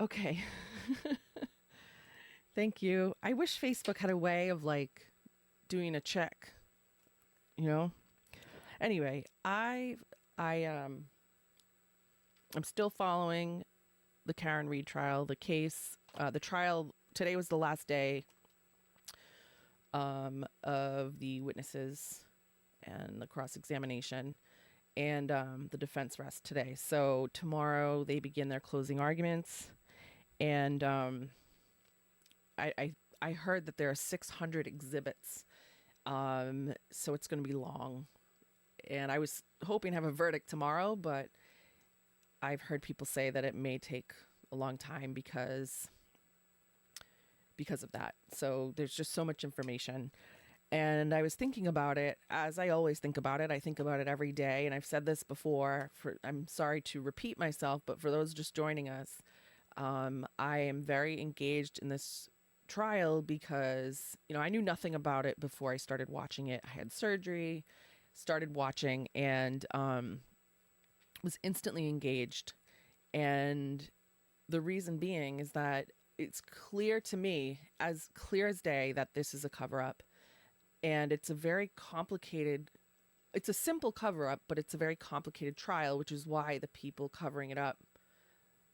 Okay. Thank you. I wish Facebook had a way of like doing a check, you know? Anyway, I I'm still following the Karen Reed trial, the case, the trial today was the last day of the witnesses and the cross-examination, and the defense rests today. So tomorrow they begin their closing arguments, and I heard that there are 600 exhibits, so it's going to be long. And I was hoping to have a verdict tomorrow, but I've heard people say that it may take a long time because of that. So there's just so much information. And I was thinking about it as I always think about it. I think about it every day. And I've said this before. I'm sorry to repeat myself, but for those just joining us, I am very engaged in this trial because, I knew nothing about it before I started watching it. I had surgery, started watching, and was instantly engaged. And the reason being is that it's clear to me, as clear as day, that this is a cover up. And it's a very complicated, it's a simple cover up, but it's a very complicated trial, which is why the people covering it up,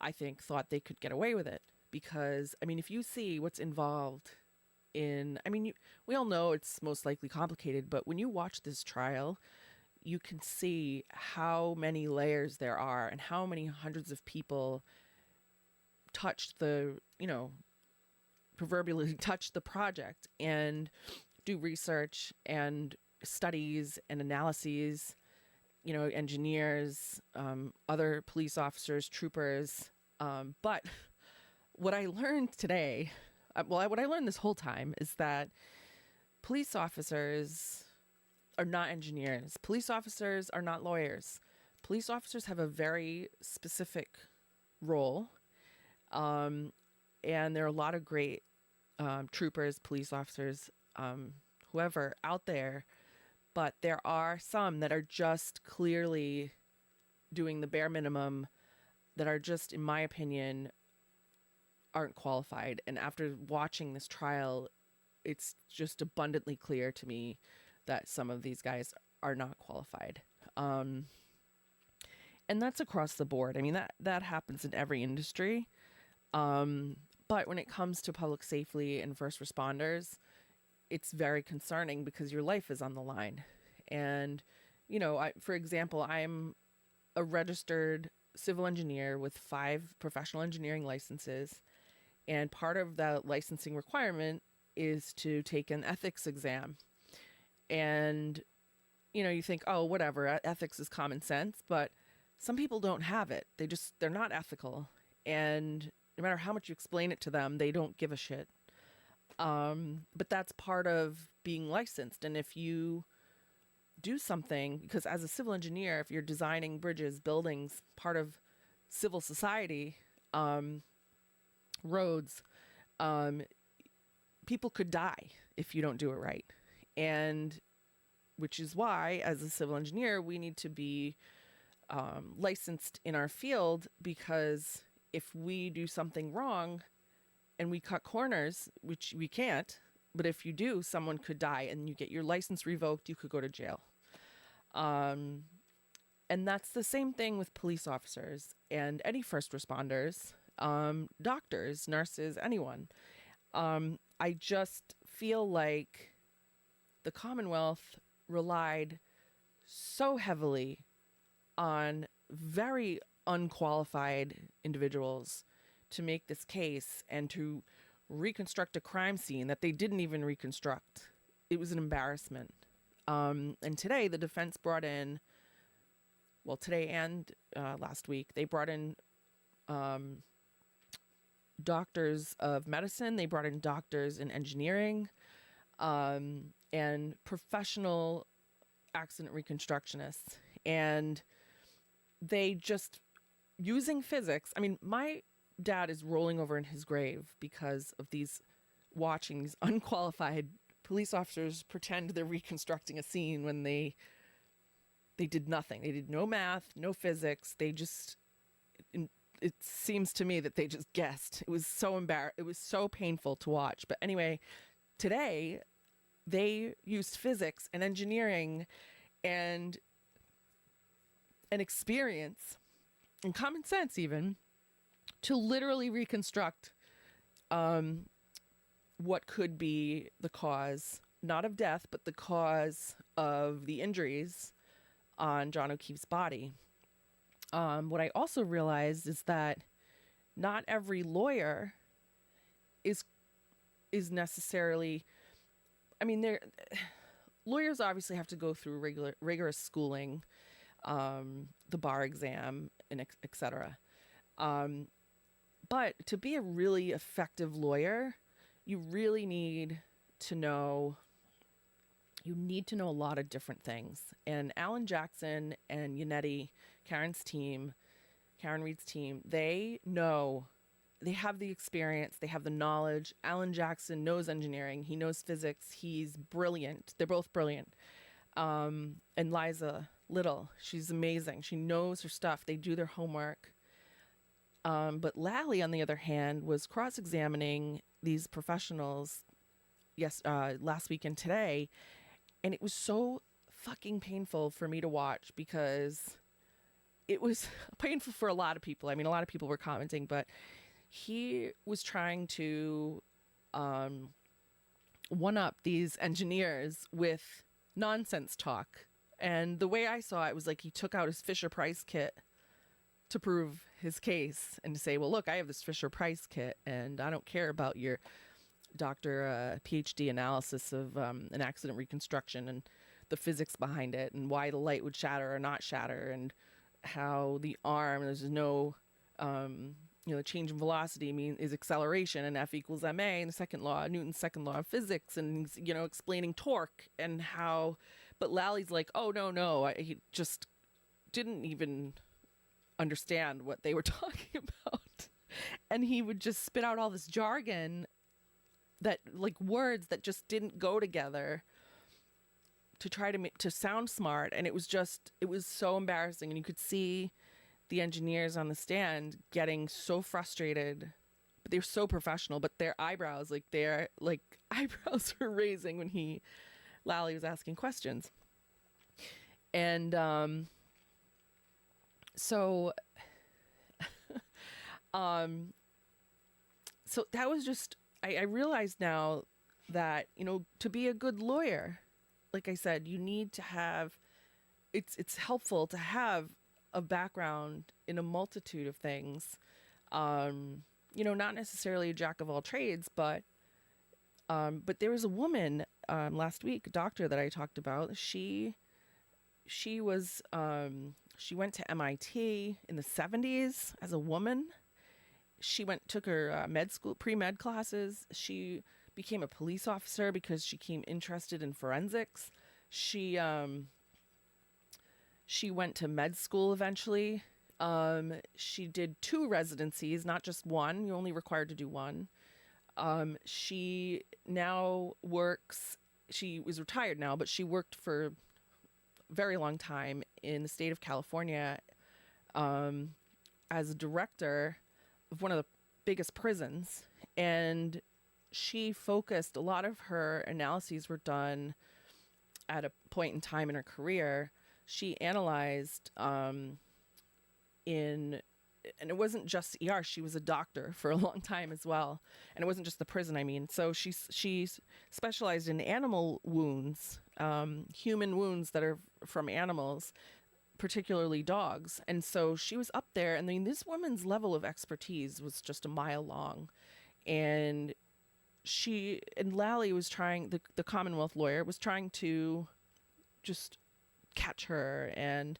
I think, thought they could get away with it. Because, if you see what's involved in, we all know it's most likely complicated, but when you watch this trial, you can see how many layers there are and how many hundreds of people touched proverbially touched the project and do research and studies and analyses, engineers, other police officers, troopers. But what I learned today, what I learned this whole time is that police officers are not engineers. Police officers are not lawyers. Police officers have a very specific role. And there are a lot of great troopers, police officers, whoever out there. But there are some that are just clearly doing the bare minimum, that are just, in my opinion, aren't qualified. And after watching this trial, it's just abundantly clear to me that some of these guys are not qualified. And that's across the board. That happens in every industry. But when it comes to public safety and first responders, it's very concerning because your life is on the line. And, for example, I'm a registered civil engineer with 5 professional engineering licenses. And part of the licensing requirement is to take an ethics exam. And, you think, oh, whatever, ethics is common sense, but some people don't have it. They're not ethical. And no matter how much you explain it to them, they don't give a shit. But that's part of being licensed. And if you do something, because as a civil engineer, if you're designing bridges, buildings, part of civil society, roads, people could die if you don't do it right. And which is why, as a civil engineer, we need to be licensed in our field, because if we do something wrong and we cut corners, which we can't, but if you do, someone could die and you get your license revoked, you could go to jail. And that's the same thing with police officers and any first responders, doctors, nurses, anyone. I just feel like the Commonwealth relied so heavily on very unqualified individuals to make this case and to reconstruct a crime scene that they didn't even reconstruct. It was an embarrassment. And today the defense brought in, today and last week, they brought in doctors of medicine. They brought in doctors in engineering, and professional accident reconstructionists. And they just, using physics. My dad is rolling over in his grave because of watching these unqualified police officers pretend they're reconstructing a scene when they did nothing. They did no math, no physics. They just it seems to me that they just guessed. It was so it was so painful to watch. But anyway, today they used physics and engineering and an experience and common sense even to literally reconstruct what could be the cause, not of death, but the cause of the injuries on John O'Keefe's body. What I also realized is that not every lawyer is necessarily, I mean, lawyers obviously have to go through rigorous schooling, the bar exam, and et cetera. But to be a really effective lawyer, you really need to know a lot of different things. And Alan Jackson and Yannetti, Karen Reed's team, they have the experience, they have the knowledge. Alan Jackson knows engineering, he knows physics, he's brilliant. They're both brilliant. And Liza Little, she's amazing. She knows her stuff. They do their homework. But Lally, on the other hand, was cross-examining these professionals last week and today, and it was so fucking painful for me to watch because it was painful for a lot of people. I mean, a lot of people were commenting, but he was trying to one-up these engineers with nonsense talk. And the way I saw it was like he took out his Fisher-Price kit to prove his case and to say, well, look, I have this Fisher-Price kit and I don't care about your doctor PhD analysis of an accident reconstruction and the physics behind it and why the light would shatter or not shatter and how the arm, there's no, change in velocity is acceleration and F equals ma, and the second law, Newton's second law of physics, and, explaining torque and how, but Lally's like, oh, no, he just didn't even understand what they were talking about. And he would just spit out all this jargon that, like, words that just didn't go together to try to sound smart. And it was so embarrassing. And you could see the engineers on the stand getting so frustrated, but they were so professional, but their eyebrows, eyebrows were raising when Lally was asking questions. And, so that was just, I realized now that, to be a good lawyer, like I said, you need to have, it's helpful to have a background in a multitude of things. Not necessarily a jack of all trades, but there was a woman, last week, a doctor that I talked about. She was, she went to MIT in the 70s as a woman. She took her pre-med classes. She became a police officer because she became interested in forensics. She went to med school eventually. She did 2 residencies, not just one. You're only required to do one. She now works, she was retired now, but she worked for very long time in the state of California as a director of one of the biggest prisons. And she focused, a lot of her analyses were done at a point in time in her career. She analyzed and it wasn't just ER, she was a doctor for a long time as well. And it wasn't just the prison, I mean. So she specialized in animal wounds, human wounds that are from animals, particularly dogs. And so she was up there, and I mean, this woman's level of expertise was just a mile long. And Lally was trying, the Commonwealth lawyer was trying to just catch her and,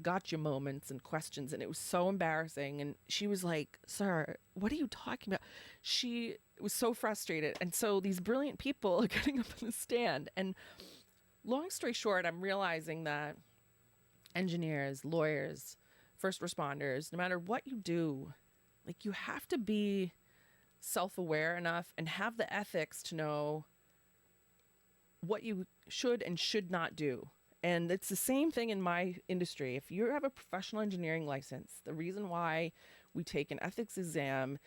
gotcha moments and questions. And it was so embarrassing. And she was like, sir, what are you talking about? She was so frustrated. And so these brilliant people are getting up on the stand. And long story short, I'm realizing that engineers, lawyers, first responders, no matter what you do, like, you have to be self-aware enough and have the ethics to know what you should and should not do. And it's the same thing in my industry. If you have a professional engineering license, the reason why we take an ethics exam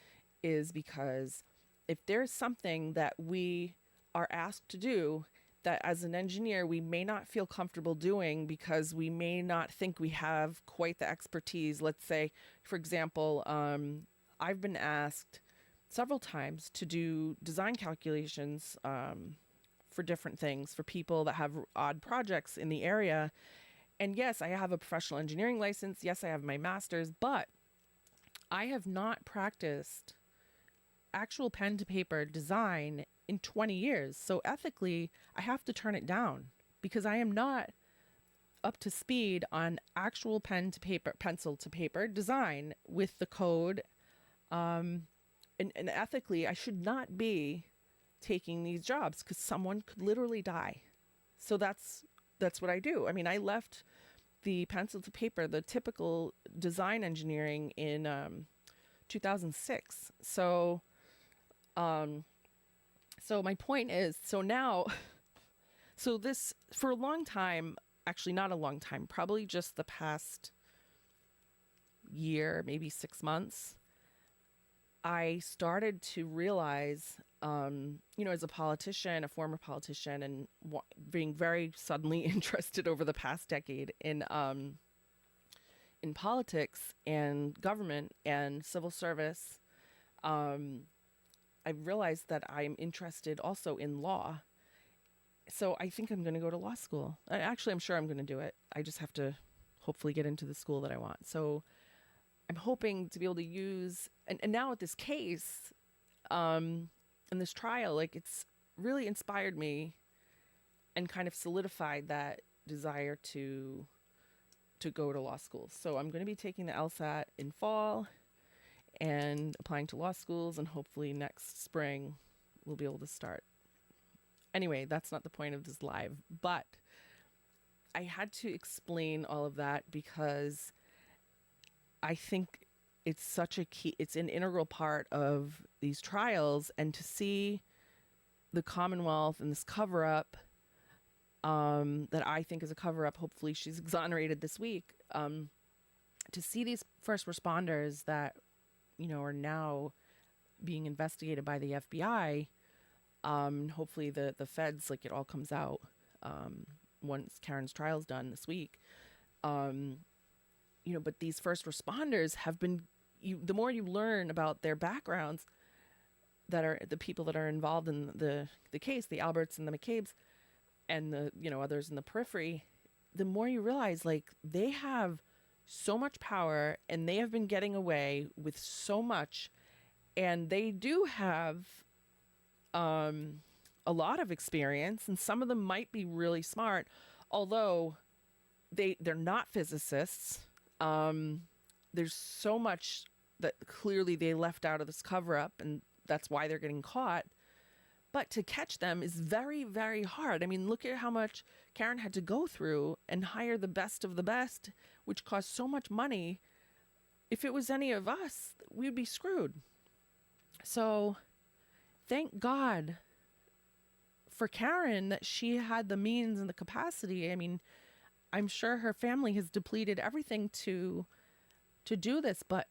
is because if there's something that we are asked to do that as an engineer we may not feel comfortable doing because we may not think we have quite the expertise. Let's say, for example, I've been asked several times to do design calculations for different things for people that have odd projects in the area. And yes, I have a professional engineering license. Yes, I have my master's, but I have not practiced actual pen to paper design in 20 years. So ethically, I have to turn it down because I am not up to speed on actual pen to paper, pencil to paper design with the code. And ethically, I should not be taking these jobs because someone could literally die. So that's what I do. I mean, I left the pencil to paper, the typical design engineering in 2006. So my point is, so now, so this for a long time, actually not a long time, probably just the past year, maybe 6 months, I started to realize, as a politician, a former politician, and being very suddenly interested over the past decade in politics and government and civil service, I realized that I'm interested also in law. So I think I'm going to go to law school. Actually, I'm sure I'm going to do it. I just have to hopefully get into the school that I want. So I'm hoping to be able to use, and now with this case, and this trial, like it's really inspired me and kind of solidified that desire to go to law school. So I'm going to be taking the LSAT in fall and applying to law schools, and hopefully next spring we'll be able to start. Anyway, that's not the point of this live, but I had to explain all of that because I think it's such a key, it's an integral part of these trials, and to see the Commonwealth and this cover up that I think is a cover up, hopefully she's exonerated this week, to see these first responders that, are now being investigated by the FBI, hopefully the feds, like it all comes out once Karen's trial's done this week. But these first responders have been, the more you learn about their backgrounds, that are the people that are involved in the case, the Alberts and the McCabe's, and the, others in the periphery, the more you realize, like, they have so much power and they have been getting away with so much, and they do have a lot of experience, and some of them might be really smart, although they're not physicists. There's so much that clearly they left out of this cover up, and that's why they're getting caught. But to catch them is very, very hard. I mean, look at how much Karen had to go through and hire the best of the best, which cost so much money. If it was any of us, we'd be screwed. So thank God for Karen that she had the means and the capacity. I mean, I'm sure her family has depleted everything to do this, but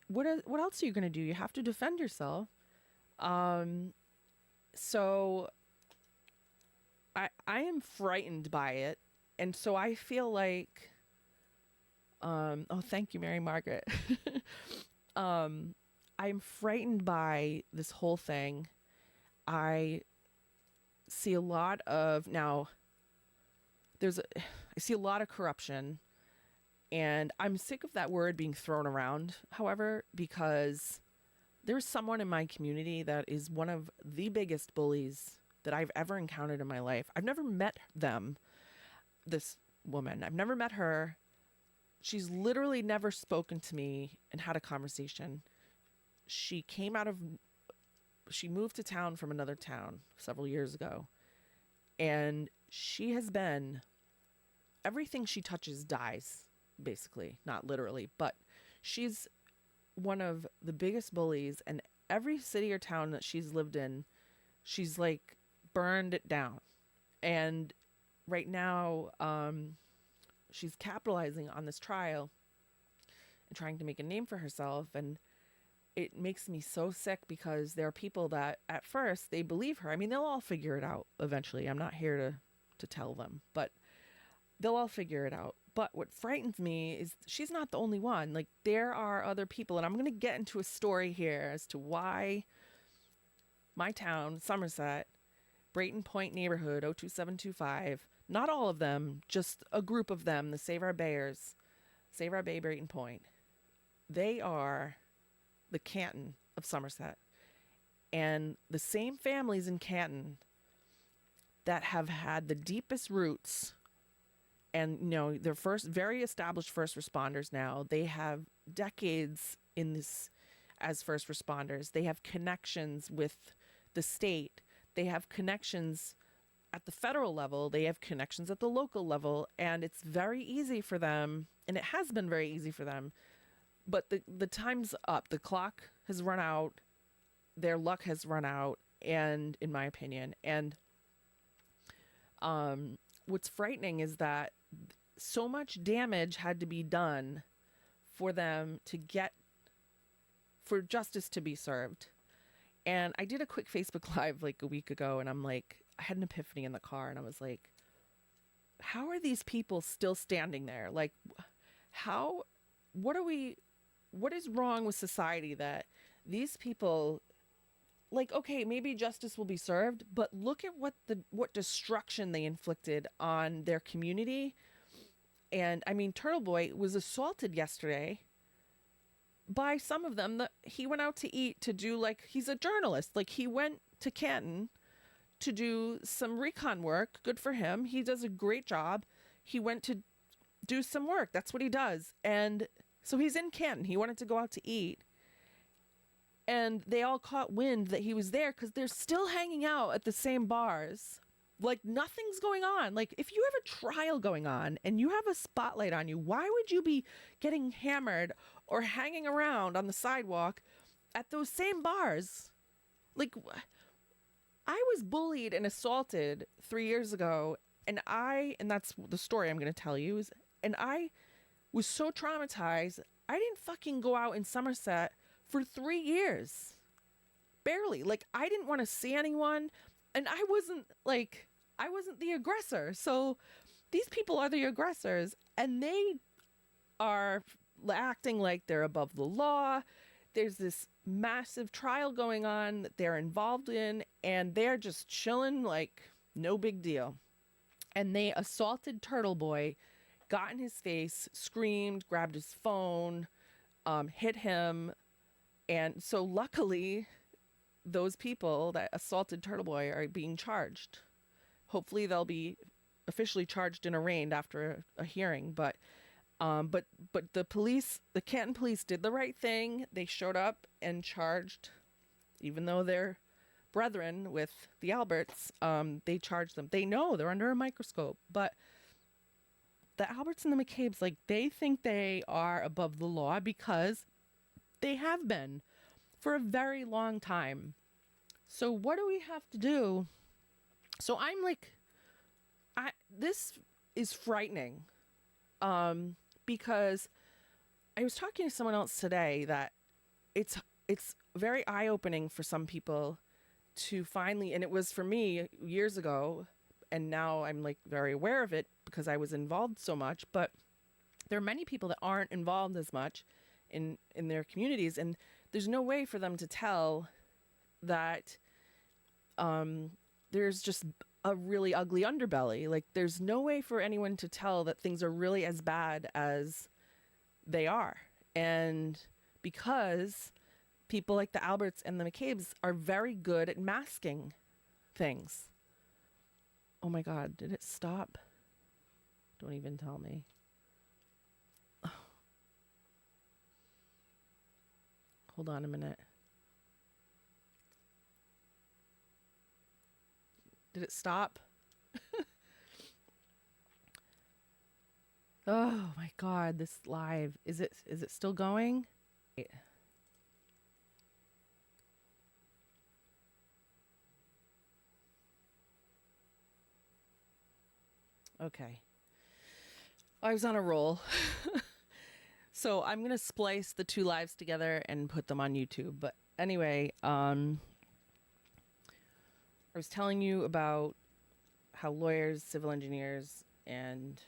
what else are you going to do? You have to defend yourself. So I am frightened by it. And so I feel like, oh, thank you, Mary Margaret. I'm frightened by this whole thing. I see a lot of, now I see a lot of corruption, and I'm sick of that word being thrown around, however, because there's someone in my community that is one of the biggest bullies that I've ever encountered in my life. I've never met them, this woman. I've never met her. She's literally never spoken to me and had a conversation. She moved to town from another town several years ago, and she has been, everything she touches dies, basically, not literally, but she's one of the biggest bullies, and every city or town that she's lived in, she's like burned it down. And right now, she's capitalizing on this trial and trying to make a name for herself. And it makes me so sick because there are people that at first they believe her. I mean, they'll all figure it out eventually. I'm not here to tell them, but they'll all figure it out. But what frightens me is she's not the only one. Like, there are other people, and I'm going to get into a story here as to why my town, Somerset, Brayton Point neighborhood, 02725, not all of them, just a group of them, the Save Our Bayers, Save Our Bay Brayton Point. They are the Canton of Somerset. And the same families in Canton that have had the deepest roots, and they're very established first responders now. They have decades in this as first responders. They have connections with the state. They have connections at the federal level. They have connections at the local level. And it's very easy for them, and it has been very easy for them. But the time's up. The clock has run out. Their luck has run out, and in my opinion. And what's frightening is that so much damage had to be done for them for justice to be served. And I did a quick Facebook Live like a week ago, and I'm like, I had an epiphany in the car, and I was like, how are these people still standing there? Like, what is wrong with society that these people, like, okay, maybe justice will be served, but look at what destruction they inflicted on their community. And I mean, Turtle Boy was assaulted yesterday by some of them. That he went out to eat to do, like, he's a journalist. Like, he went to Canton to do some recon work. Good for him. He does a great job. He went to do some work. That's what he does. And so he's in Canton. He wanted to go out to eat. And they all caught wind that he was there because they're still hanging out at the same bars. Like, nothing's going on. Like, if you have a trial going on and you have a spotlight on you, why would you be getting hammered or hanging around on the sidewalk at those same bars? Like, I was bullied and assaulted 3 years ago, and that's the story I'm going to tell you, and I was so traumatized, I didn't fucking go out in Somerset for 3 years. Barely. Like, I didn't want to see anyone, and I wasn't the aggressor. So these people are the aggressors, and they are acting like they're above the law. There's this massive trial going on that they're involved in, and they're just chilling like no big deal. And they assaulted Turtle Boy, got in his face, screamed, grabbed his phone, hit him. And so luckily, those people that assaulted Turtle Boy are being charged. Hopefully they'll be officially charged and arraigned after a hearing. But the Canton police did the right thing. They showed up and charged, even though they're brethren with the Alberts, they charged them. They know they're under a microscope, but the Alberts and the McCabe's, like, they think they are above the law because they have been for a very long time. So what do we have to do? So I'm like, this is frightening, because I was talking to someone else today that it's very eye-opening for some people to finally, and it was for me years ago, and now I'm like very aware of it because I was involved so much, but there are many people that aren't involved as much in their communities, and there's no way for them to tell that there's just a really ugly underbelly. Like, there's no way for anyone to tell that things are really as bad as they are. And because people like the Alberts and the McCabe's are very good at masking things. Oh my God, did it stop? Don't even tell me. Hold on a minute. Did it stop? Oh my God, this live. Is it still going? Okay. I was on a roll. So I'm going to splice the two lives together and put them on YouTube. But anyway, I was telling you about how lawyers, civil engineers, and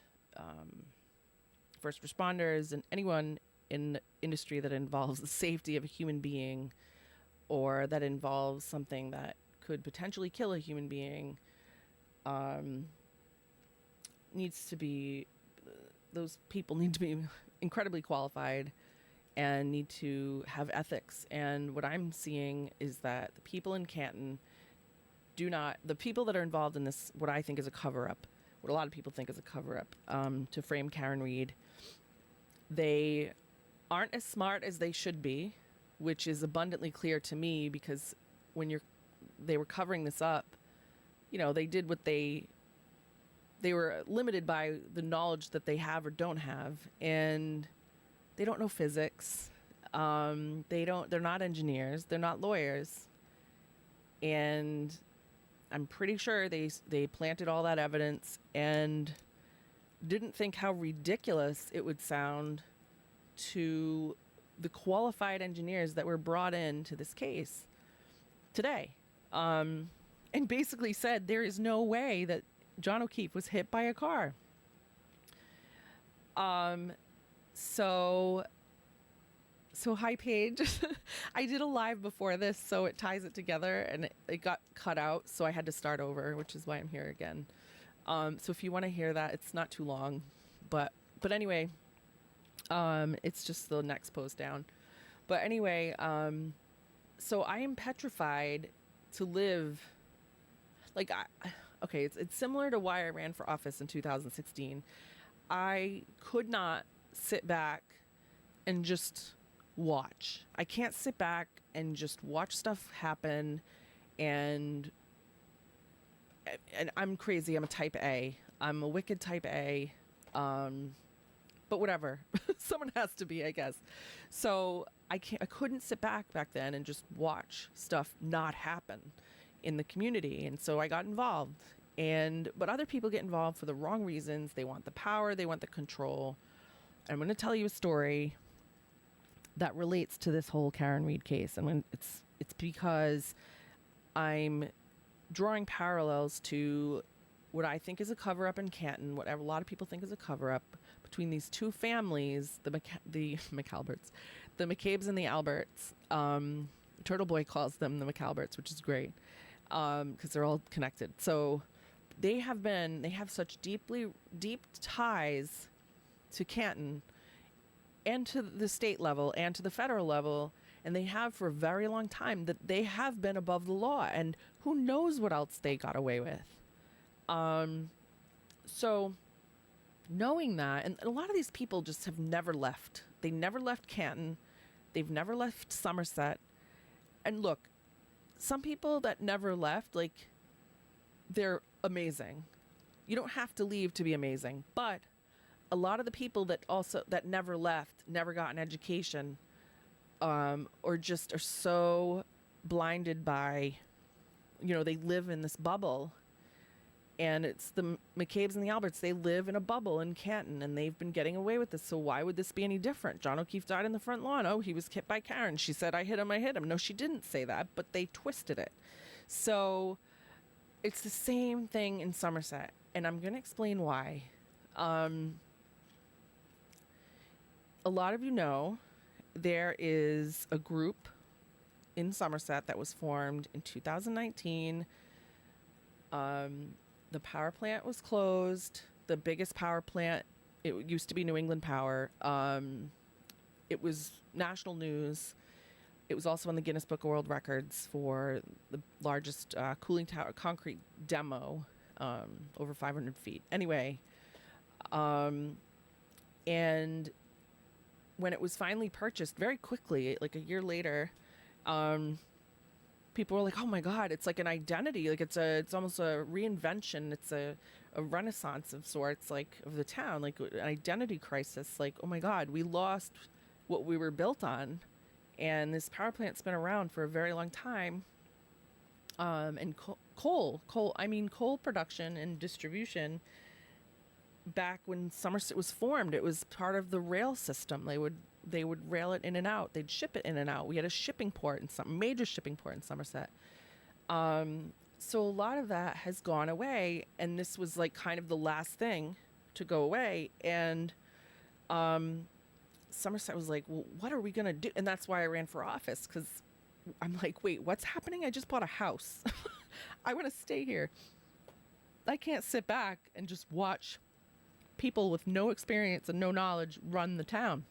first responders and anyone in the industry that involves the safety of a human being or that involves something that could potentially kill a human being needs to be, those people need to be incredibly qualified and need to have ethics. And what I'm seeing is that the people in Canton the people that are involved in this, what I think is a cover-up, what a lot of people think is a cover-up, to frame Karen Read, they aren't as smart as they should be, which is abundantly clear to me because when they were covering this up, they did what they were limited by the knowledge that they have or don't have, and they don't know physics. They're not engineers, they're not lawyers, and I'm pretty sure they planted all that evidence and didn't think how ridiculous it would sound to the qualified engineers that were brought into this case today, and basically said there is no way that John O'Keefe was hit by a car. So hi, Paige. I did a live before this, so it ties it together, and it got cut out, so I had to start over, which is why I'm here again. So if you want to hear that, it's not too long, but anyway, it's just the next post down. But anyway, so I am petrified to live like okay, it's similar to why I ran for office in 2016. I could not sit back and just watch. I can't sit back and just watch stuff happen, and I'm crazy. I'm a type A. I'm a wicked type A. But whatever. Someone has to be, I guess. So I couldn't sit back then and just watch stuff not happen in the community. And so I got involved. But other people get involved for the wrong reasons. They want the power, they want the control. I'm going to tell you a story that relates to this whole Karen Read case. And it's because I'm drawing parallels to what I think is a cover-up in Canton, what a lot of people think is a cover-up between these two families, the McAlberts, the McCabe's and the Alberts. Turtle Boy calls them the McAlberts, which is great because they're all connected. So they have such deep ties to Canton and to the state level and to the federal level, and they have for a very long time, that they have been above the law, and who knows what else they got away with. So knowing that, and a lot of these people just have never left. They never left Canton. They've never left Somerset. And look, some people that never left, like, they're amazing. You don't have to leave to be amazing. But a lot of the people that never left, never got an education, or just are so blinded by, they live in this bubble. And it's the McCabe's and the Alberts. They live in a bubble in Canton, and they've been getting away with this. So why would this be any different? John O'Keefe died in the front lawn. Oh, he was hit by Karen. She said, I hit him. No, she didn't say that, but they twisted it. So it's the same thing in Somerset, and I'm going to explain why. A lot of you know there is a group in Somerset that was formed in 2019. The power plant was closed. The biggest power plant, it used to be New England Power. It was national news. It was also in the Guinness Book of World Records for the largest cooling tower concrete demo, over 500 feet. Anyway, and when it was finally purchased very quickly, like a year later, people were like, oh my God, it's like an identity. Like it's almost a reinvention. It's a renaissance of sorts, like of the town, like an identity crisis. Like, oh my God, we lost what we were built on. And this power plant's been around for a very long time. And coal production and distribution back when Somerset was formed, it was part of the rail system. They would rail it in and out. They'd ship it in and out. We had a shipping port in some major shipping port in Somerset. So a lot of that has gone away, and this was like kind of the last thing to go away. And Somerset was like, well, what are we going to do? And that's why I ran for office, because I'm like, wait, what's happening? I just bought a house. I want to stay here. I can't sit back and just watch people with no experience and no knowledge run the town.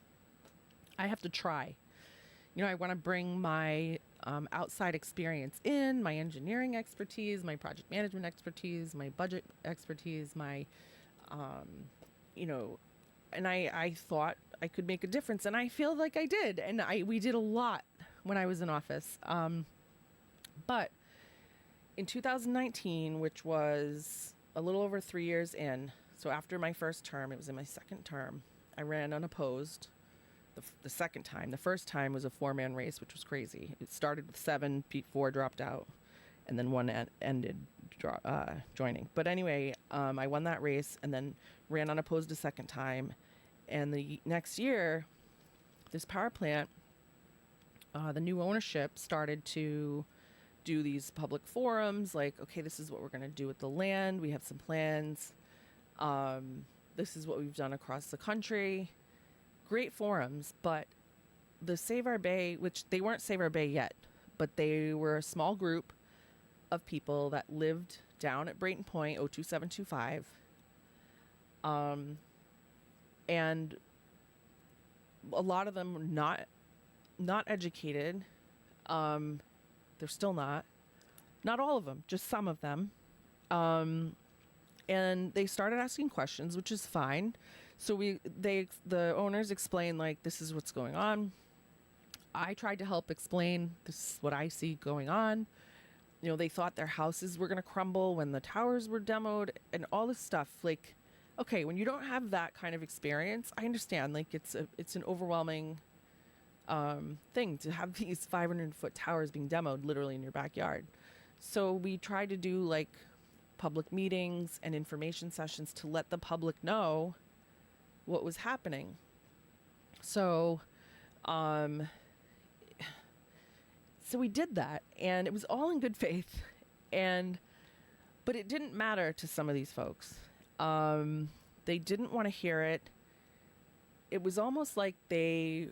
I have to try. I want to bring my outside experience in, my engineering expertise, my project management expertise, my budget expertise, my, and I thought I could make a difference, and I feel like I did. And we did a lot when I was in office. But in 2019, which was a little over 3 years in, so after my first term, it was in my second term, I ran unopposed the second time. The first time was a 4-man race, which was crazy. It started with 7, 4 dropped out, and then 1 ended joining. But anyway, I won that race and then ran unopposed a second time. And the next year, this power plant, the new ownership started to do these public forums, like, okay, this is what we're going to do with the land. We have some plans. This is what we've done across the country. Great forums, but the Save Our Bay, which they weren't Save Our Bay yet, but they were a small group of people that lived down at Brayton Point, 02725. And a lot of them were not educated. They're still not all of them, just some of them. And they started asking questions, which is fine. So the owners explained, like, this is what's going on. I tried to help explain, this is what I see going on. They thought their houses were going to crumble when the towers were demoed and all this stuff. Like, okay, when you don't have that kind of experience, I understand, like, it's an overwhelming thing to have these 500-foot towers being demoed literally in your backyard. So we tried to do, like, public meetings and information sessions to let the public know what was happening. So we did that, and it was all in good faith, but it didn't matter to some of these folks. They didn't want to hear it. It was almost like they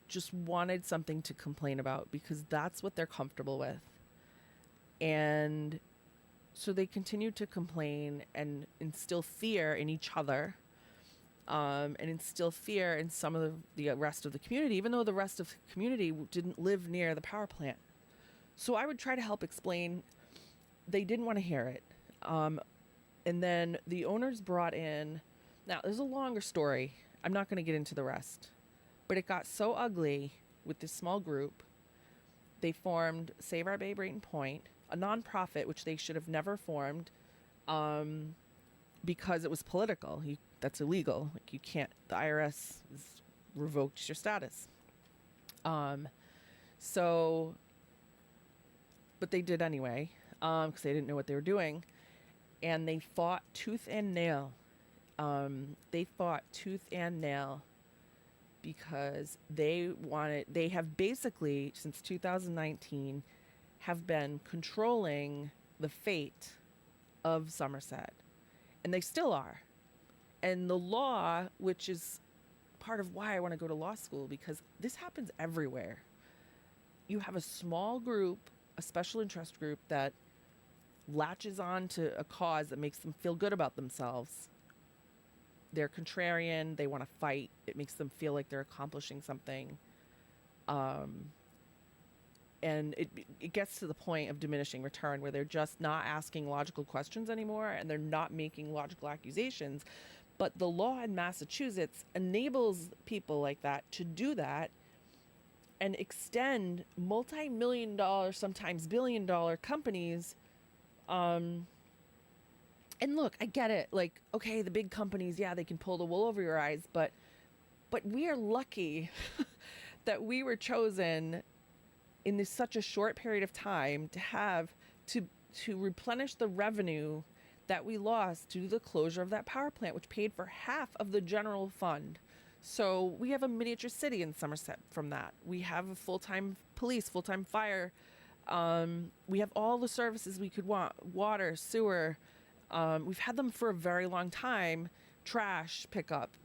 just wanted something to complain about because that's what they're comfortable with. And so they continued to complain and instill fear in each other, and instill fear in some of the rest of the community, even though the rest of the community didn't live near the power plant. So I would try to help explain. They didn't want to hear it. And then the owners brought in, now there's a longer story. I'm not going to get into the rest, but it got so ugly with this small group. They formed Save Our Bay Brayton Point, a nonprofit, which they should have never formed, because it was political. That's illegal. Like, you can't, the IRS has revoked your status. But they did anyway, because they didn't know what they were doing. And they fought tooth and nail. Because they have basically, since 2019, have been controlling the fate of Somerset. And they still are. And the law, which is part of why I want to go to law school, because this happens everywhere. You have a small group, a special interest group that latches on to a cause that makes them feel good about themselves. They're contrarian. They want to fight. It makes them feel like they're accomplishing something. And it gets to the point of diminishing return where they're just not asking logical questions anymore, and they're not making logical accusations. But the law in Massachusetts enables people like that to do that and extend multi-million-dollar, sometimes billion-dollar companies. And look, I get it. Like, okay, the big companies, yeah, they can pull the wool over your eyes, but we are lucky that we were chosen in such a short period of time to replenish the revenue that we lost to the closure of that power plant, which paid for half of the general fund. So we have a miniature city in Somerset from that. We have a full-time police, full-time fire. We have all the services we could want: water, sewer. We've had them for a very long time. Trash pickup,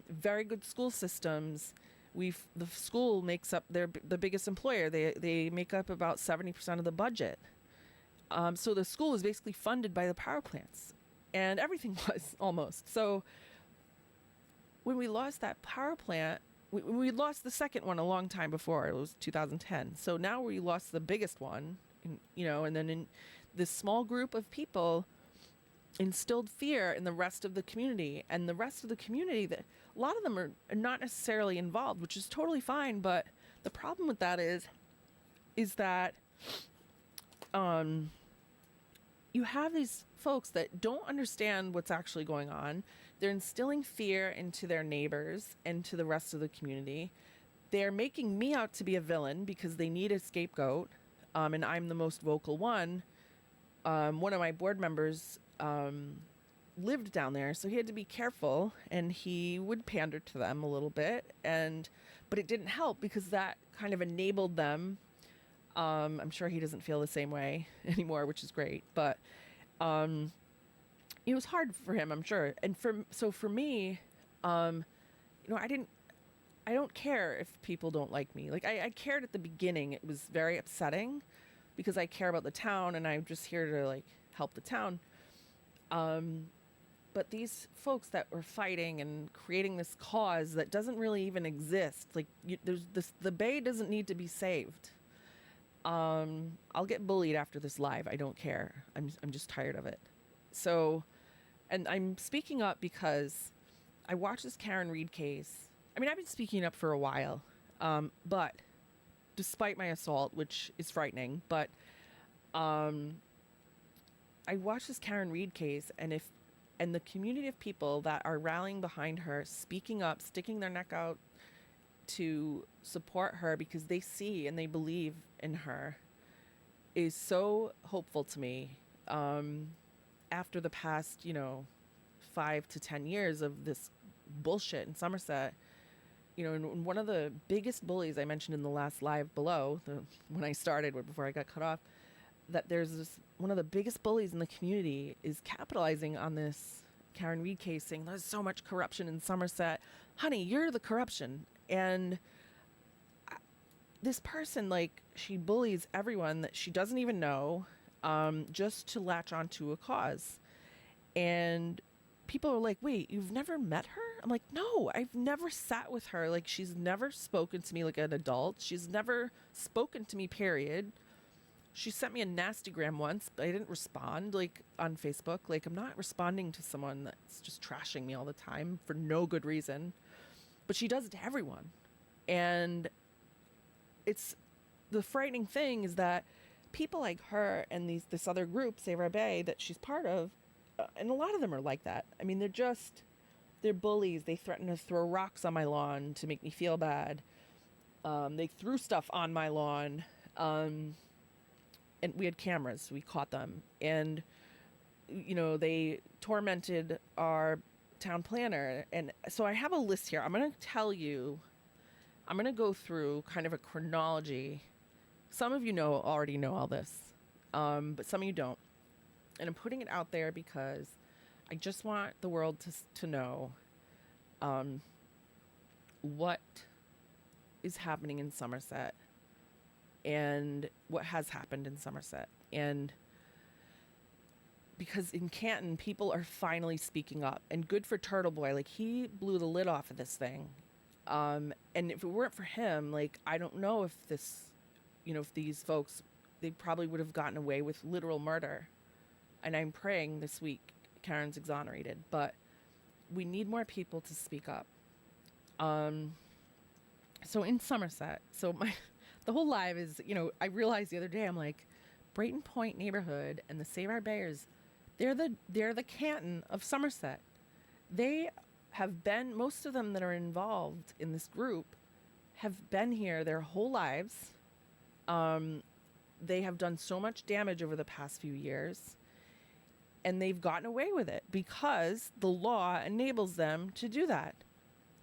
very good school systems. The school makes up the biggest employer. They make up about 70% of the budget. So the school is basically funded by the power plants, and everything was almost. So when we lost that power plant, we lost the second one a long time before. It was 2010. So now we lost the biggest one, and then in this small group of people instilled fear in the rest of the community. And the rest of the community, that a lot of them are not necessarily involved, which is totally fine. But the problem with that is that you have these folks that don't understand what's actually going on. They're instilling fear into their neighbors and to the rest of the community. They're making me out to be a villain because they need a scapegoat, and I'm the most vocal one. One of my board members lived down there, so he had to be careful, and he would pander to them a little bit, but it didn't help because that kind of enabled them. I'm sure he doesn't feel the same way anymore, which is great, but it was hard for him, I'm sure. And for me, I don't care if people don't like me. Like I cared at the beginning. It was very upsetting because I care about the town and I'm just here to like help the town. But these folks that were fighting and creating this cause that doesn't really even exist, like the bay doesn't need to be saved. I'll get bullied after this live. I don't care. I'm just tired of it. So, and I'm speaking up because I watched this Karen Reed case. I mean, I've been speaking up for a while, but despite my assault, which is frightening, but I watched this Karen Reed case, and the community of people that are rallying behind her, speaking up, sticking their neck out to support her because they see and they believe in her, is so hopeful to me. After the past, 5 to 10 years of this bullshit in Somerset, and one of the biggest bullies I mentioned in the last live below, when I started, before I got cut off, that there's one of the biggest bullies in the community is capitalizing on this Karen Reed case, saying there's so much corruption in Somerset. Honey, you're the corruption. And this person, like, she bullies everyone that she doesn't even know, just to latch onto a cause. And people are like, wait, you've never met her? I'm like, no, I've never sat with her. Like, she's never spoken to me like an adult. She's never spoken to me, period. She sent me a nastygram once, but I didn't respond, like, on Facebook. Like, I'm not responding to someone that's just trashing me all the time for no good reason. But she does it to everyone. And it's the frightening thing is that people like her and this other group, Save Our Bay, that she's part of, and a lot of them are like that. I mean, they're bullies. They threaten to throw rocks on my lawn to make me feel bad. They threw stuff on my lawn. And we had cameras, so we caught them. And, they tormented our town planner. And so I have a list here. I'm going to go through kind of a chronology. Some of you already know all this, but some of you don't. And I'm putting it out there because I just want the world to know what is happening in Somerset and what has happened in Somerset. And because in Canton, people are finally speaking up, and good for Turtle Boy. Like, he blew the lid off of this thing. And if it weren't for him, like, I don't know if if these folks, they probably would have gotten away with literal murder. And I'm praying this week Karen's exonerated, but we need more people to speak up. So in Somerset, the whole live is, I realized the other day, I'm like, Brayton Point neighborhood and the Save Our Bayers, they're the Canton of Somerset. They have been, most of them that are involved in this group have been here their whole lives. They have done so much damage over the past few years. And they've gotten away with it because the law enables them to do that.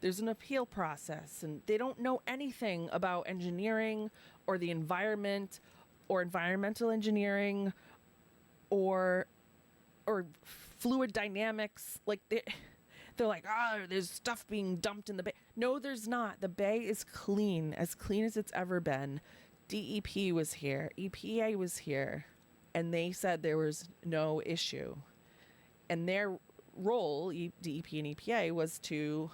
There's an appeal process, and they don't know anything about engineering or the environment or environmental engineering or fluid dynamics. Like they're like, there's stuff being dumped in the bay. No, there's not. The bay is clean as it's ever been. DEP was here, EPA was here, and they said there was no issue. And their role, DEP and EPA, was to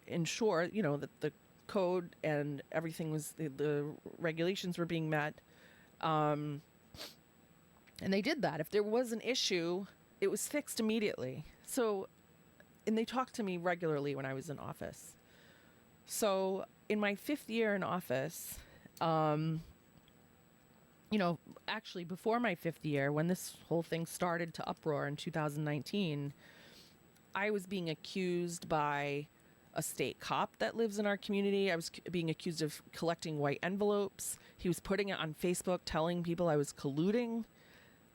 ensure, that the code and everything was, the regulations were being met. And they did that. If there was an issue, it was fixed immediately. So, and they talked to me regularly when I was in office. So in my 5th year in office, actually before my 5th year, when this whole thing started to uproar in 2019, I was being accused by a state cop that lives in our community. I was being accused of collecting white envelopes. He was putting it on Facebook, telling people I was colluding.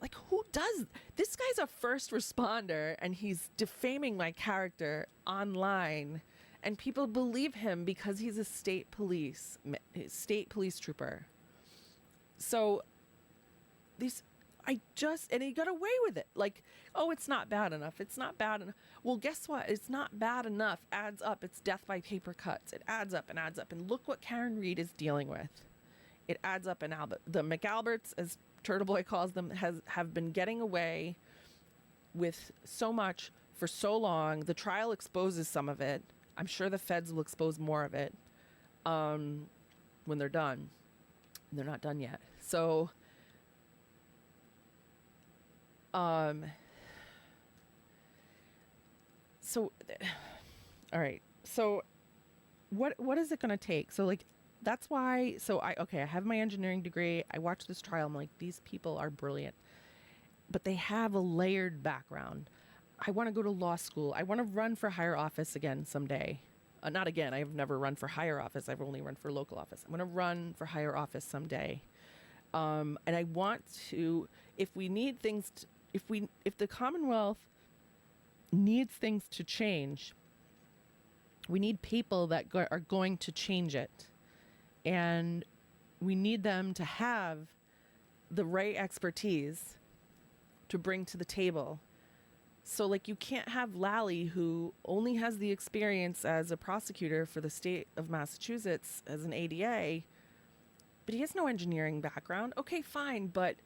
Like, who does? This guy's a first responder, and he's defaming my character online. And people believe him because he's a state police trooper. So and he got away with it. Like, oh, it's not bad enough. It's not bad enough. Well, guess what? It's not bad enough. Adds up. It's death by paper cuts. It adds up and adds up. And look what Karen Reed is dealing with. It adds up. And the McAlberts, as Turtle Boy calls them, have been getting away with so much for so long. The trial exposes some of it. I'm sure the feds will expose more of it when they're done. They're not done yet. So, all right. So what is it going to take? So like, that's why, I have my engineering degree. I watched this trial. I'm like, these people are brilliant, but they have a layered background. I want to go to law school. I want to run for higher office again someday. Not again. I've never run for higher office. I've only run for local office. I'm going to run for higher office someday. And I want to, if the Commonwealth needs things to change, we need people that are going to change it. And we need them to have the right expertise to bring to the table. So, like, you can't have Lally, who only has the experience as a prosecutor for the state of Massachusetts as an ADA, but he has no engineering background. Okay, fine, but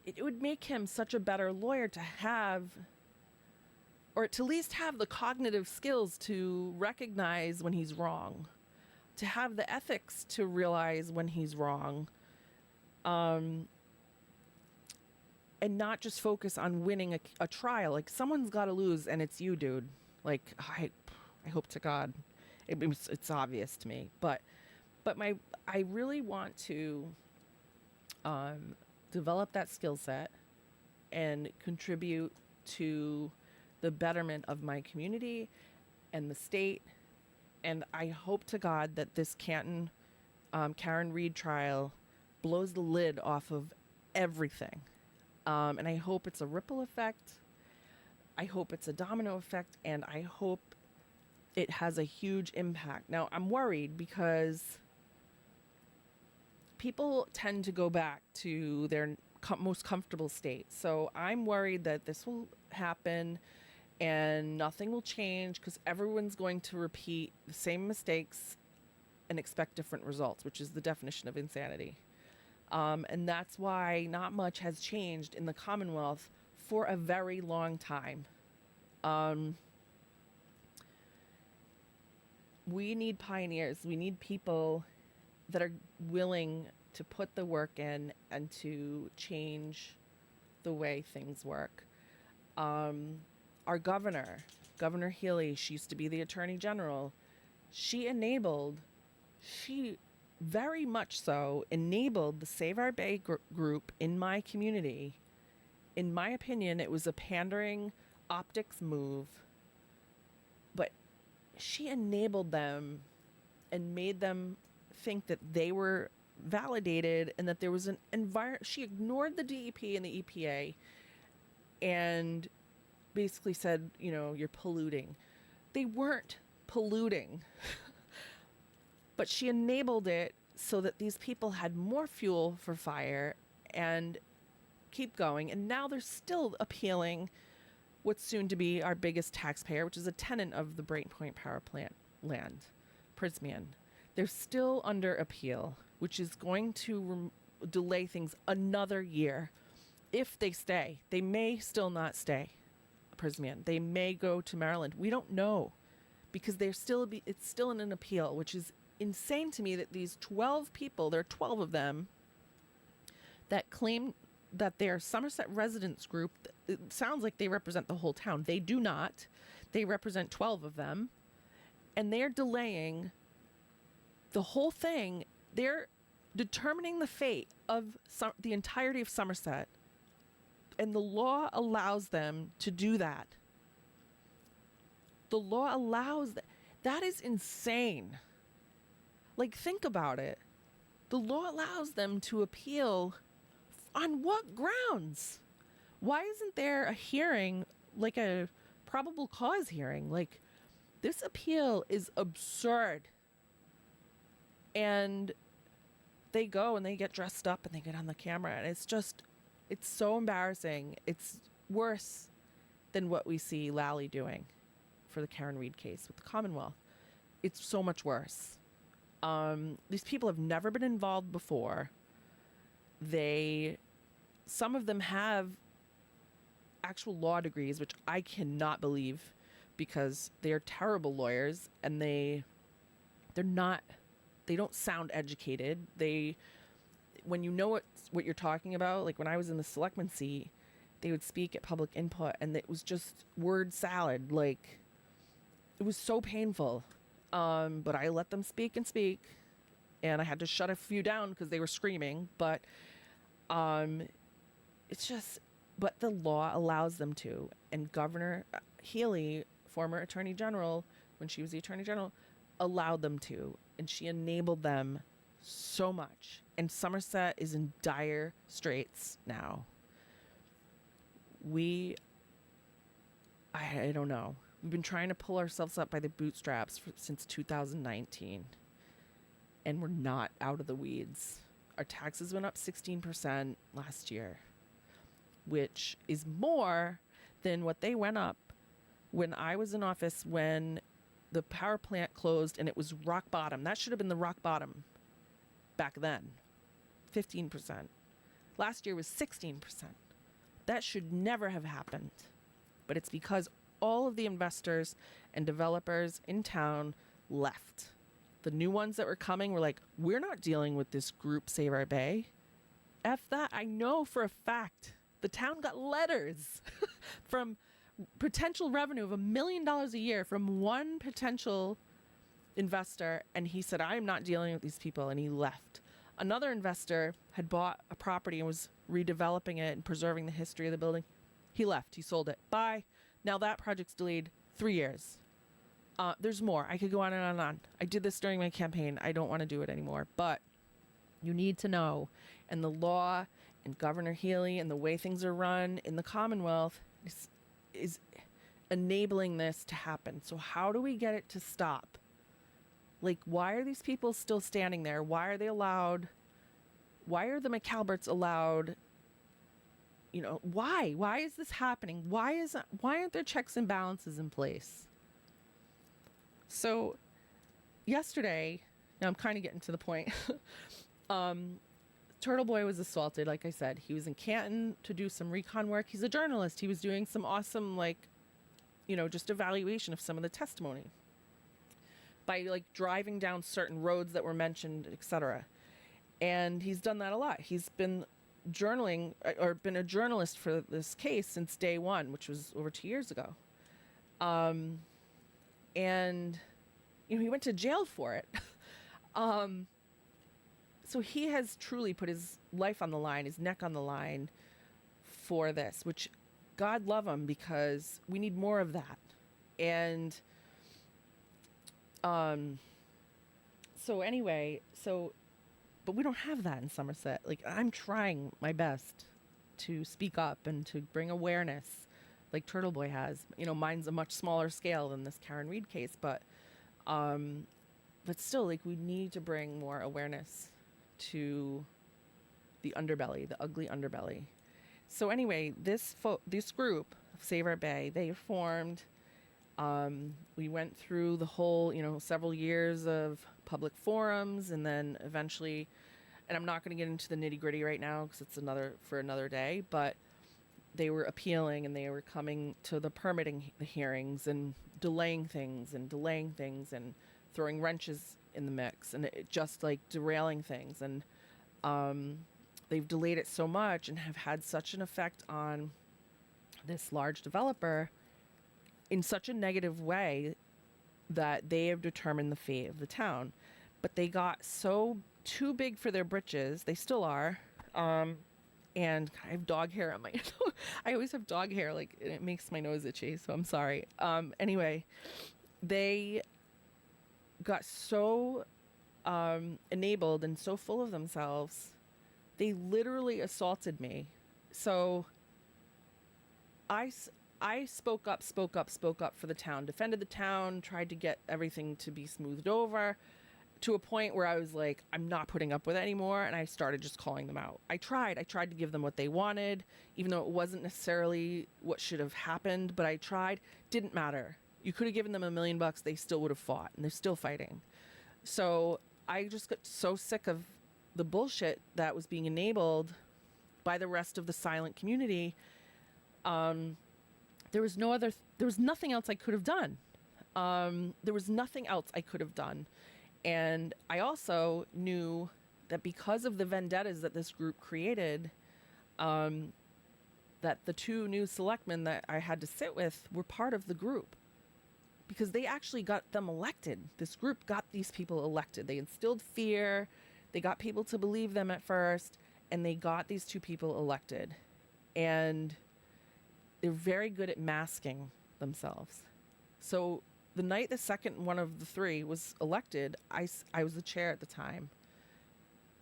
it would make him such a better lawyer to have, or to at least have the cognitive skills to recognize when he's wrong, to have the ethics to realize when he's wrong, and not just focus on winning a trial. Like, someone's got to lose, and it's you, dude. Like, I hope to God it's obvious to me, but I really want to develop that skill set and contribute to the betterment of my community and the state. And I hope to God that this Canton Karen Reed trial blows the lid off of everything. And I hope it's a ripple effect. I hope it's a domino effect. And I hope it has a huge impact. Now, I'm worried because people tend to go back to their most comfortable state. So I'm worried that this will happen and nothing will change because everyone's going to repeat the same mistakes and expect different results, which is the definition of insanity. And that's why not much has changed in the Commonwealth for a very long time. We need pioneers. We need people that are willing to put the work in and to change the way things work. Our Governor Healy, she used to be the Attorney General. She very much so enabled the Save Our Bay group in my community. In my opinion, it was a pandering optics move, but she enabled them and made them think that they were validated and that there was an environment. She ignored the DEP and the EPA and basically said, you know, you're polluting. They weren't polluting, but she enabled it so that these people had more fuel for fire and keep going. And now they're still appealing what's soon to be our biggest taxpayer, which is a tenant of the Brayton Point Power Plant land, Prismian. They're still under appeal, which is going to delay things another year. If they stay, they may still not stay, Prismian. They may go to Maryland. We don't know, because it's still in an appeal, which is insane to me that these 12 people, there are 12 of them, that claim that they're Somerset residents group. It sounds like they represent the whole town. They do not. They represent 12 of them, and they're delaying the whole thing. They're determining the fate of the entirety of Somerset, and the law allows them to do that. The law allows that. That is insane. Like, think about it. The law allows them to appeal on what grounds? Why isn't there a hearing, like a probable cause hearing? Like, this appeal is absurd. And they go and they get dressed up and they get on the camera, and it's so embarrassing. It's worse than what we see Lally doing for the Karen Reed case with the Commonwealth. It's so much worse. These people have never been involved before. Some of them have actual law degrees, which I cannot believe, because they're terrible lawyers, and they don't sound educated. When you know what you're talking about, like when I was in the selectman seat, they would speak at public input, and it was just word salad. Like, it was so painful. But I let them speak, and I had to shut a few down because they were screaming. But but the law allows them to. And Governor Healy, former Attorney General, when she was the Attorney General, allowed them to. And she enabled them so much. And Somerset is in dire straits now. I don't know. We've been trying to pull ourselves up by the bootstraps since 2019. And we're not out of the weeds. Our taxes went up 16% last year, which is more than what they went up when I was in office, when the power plant closed and it was rock bottom. That should have been the rock bottom back then. 15%. Last year was 16%. That should never have happened. But it's because all of the investors and developers in town left. The new ones that were coming were like, we're not dealing with this group Save Our Bay. F that. I know for a fact the town got letters from potential revenue of $1 million a year from one potential investor. And he said, I am not dealing with these people. And he left. Another investor had bought a property and was redeveloping it and preserving the history of the building. He left. He sold it. Bye. Now that project's delayed 3 years. There's more. I could go on and on and on. I did this during my campaign. I don't want to do it anymore. But you need to know. And the law and Governor Healy and the way things are run in the Commonwealth is enabling this to happen. So how do we get it to stop? Like, why are these people still standing there? Why are they allowed? Why are the McAlberts allowed? You know, why? Why is this happening? Why aren't there checks and balances in place? So yesterday, now I'm kind of getting to the point. Turtle Boy was assaulted, like I said. He was in Canton to do some recon work. He's a journalist. He was doing some awesome, just evaluation of some of the testimony by driving down certain roads that were mentioned, etc. And he's done that a lot. He's been journaling or been a journalist for this case since day one, which was over 2 years ago. And he went to jail for it. So he has truly put his life on the line, his neck on the line for this, which God love him, because we need more of that. And so But we don't have that in Somerset. Like, I'm trying my best to speak up and to bring awareness like Turtle Boy has. You know, mine's a much smaller scale than this Karen Reed case, um but still, like, we need to bring more awareness to the underbelly, the ugly underbelly. So anyway, this group, Save Our Bay, they formed. We went through the whole, several years of public forums, and then eventually, and I'm not going to get into the nitty gritty right now because it's for another day, but they were appealing and they were coming to the permitting hearings and delaying things and throwing wrenches in the mix, and it just like derailing things. And they've delayed it so much and have had such an effect on this large developer in such a negative way that they have determined the fate of the town. But they got so too big for their britches. They still are. And I have dog hair on my I always have dog hair, like, and it makes my nose itchy, so I'm sorry. Anyway, they got so enabled and so full of themselves, they literally assaulted me. So I spoke up for the town, defended the town, tried to get everything to be smoothed over, to a point where I was like, I'm not putting up with it anymore, and I started just calling them out. I tried to give them what they wanted, even though it wasn't necessarily what should have happened, but I tried. Didn't matter. You could have given them $1 million, they still would have fought, and they're still fighting. So I just got so sick of the bullshit that was being enabled by the rest of the silent community. There was nothing else I could have done. And I also knew that because of the vendettas that this group created, that the two new selectmen that I had to sit with were part of the group, because they actually got them elected. This group got these people elected. They instilled fear. They got people to believe them at first, and they got these two people elected. And they're very good at masking themselves. So the night the second one of the three was elected, I was the chair at the time.